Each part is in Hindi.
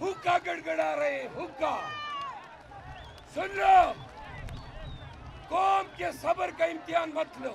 हुक्का गड़गड़ा रहे. हुक्का सुन लो कौम के सब्र का इम्तिहान मत लो.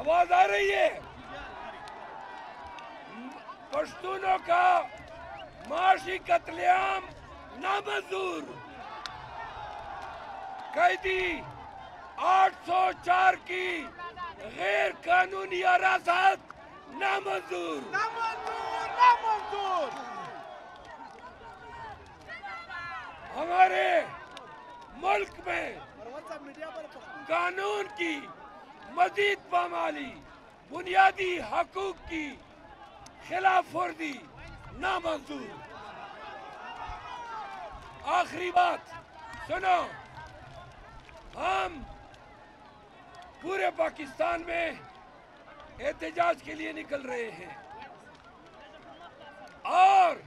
आवाज आ रही है. पश्तूनों का माशी कत्लेआम नामंजूर. कैदी 804 की गैर कानूनी हिरासत नामंजूर. हमारे मुल्क में कानून की मजीद पामाली बुनियादी हकूक की खिलाफ वर्जी नामंजूर. आखिरी बात सुनो. हम पूरे पाकिस्तान में एहतजाज के लिए निकल रहे हैं और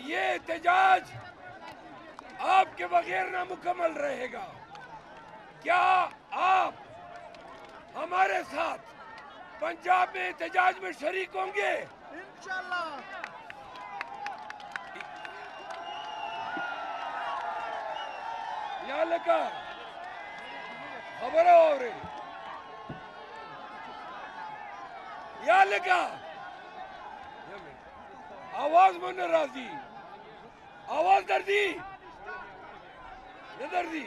ये एहतजाज आपके बगैर नामुकम्मल रहेगा। क्या आप हमारे साथ पंजाब में एहतजाज में शरीक होंगे? इंशाअल्लाह। या लगा खबर हो रही या लगा आवाज मन राजी आवाज दर्दी ये दर्दी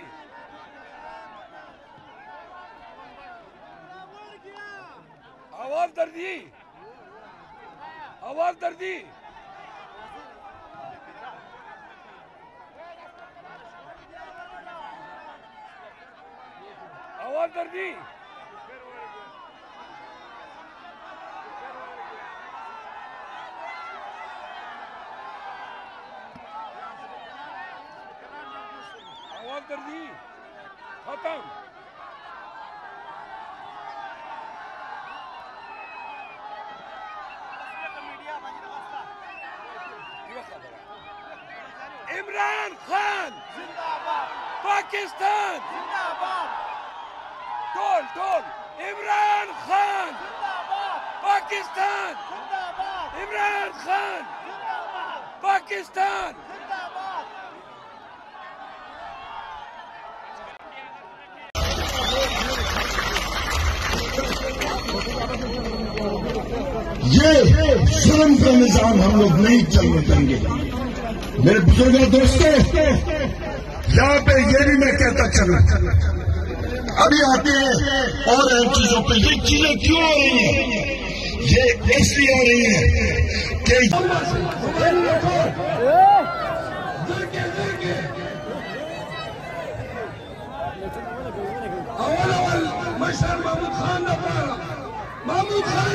आवाज दर्दी आवाज दर्दी आवाज दर्दी आवाज दर्दी खत्म। इमरान खान जिंदाबाद, पाकिस्तान जिंदाबाद, टोल टोल इमरान खान जिंदाबाद, पाकिस्तान जिंदाबाद, इमरान खान जिंदाबाद, पाकिस्तान जिंदाबाद। ये जुल्म का निजाम हम लोग नहीं चलने देंगे। मेरे बुजुर्गों दोस्तों, यहाँ पे ये भी मैं कहता चलूं, अभी आते हैं और इन चीजों पे। ये चीजें क्यों हो रही हैं? ये इसलिए हो रही है कि महमूद खान महमूद खान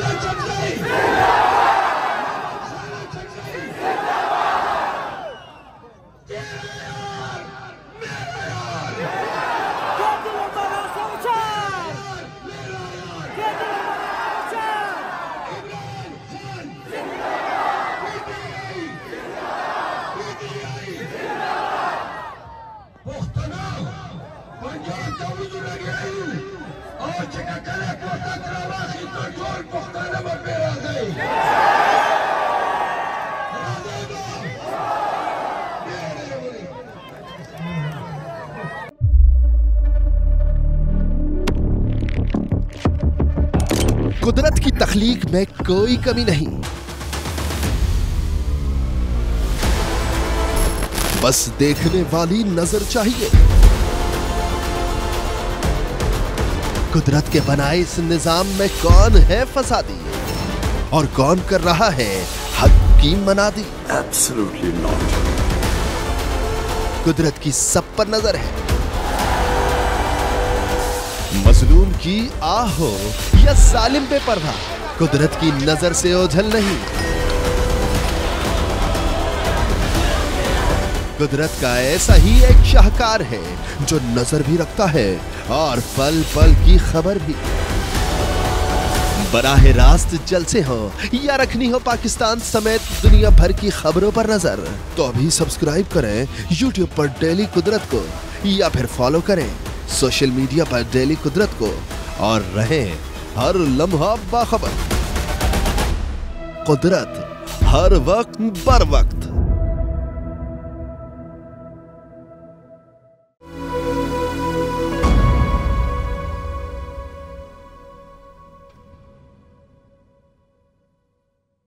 कुदरत की तख्लीक में कोई कमी नहीं, बस देखने वाली नजर चाहिए। कुदरत के बनाए इस निजाम में कौन है फसादी और कौन कर रहा है हक की मनादी? Absolutely not. कुदरत की सब पर नजर है, मजलूम की आह हो या सालिम पे परवाह, कुदरत की नजर से ओझल नहीं। कुदरत का ऐसा ही एक शाहकार है जो नजर भी रखता है और पल पल की खबर भी। बराह रास्त जलसे हो या रखनी हो पाकिस्तान समेत दुनिया भर की खबरों पर नजर, तो अभी सब्सक्राइब करें YouTube पर डेली कुदरत को या फिर फॉलो करें सोशल मीडिया पर डेली कुदरत को और रहें हर लम्हा बाखबर। कुदरत हर वक्त बर वक्त।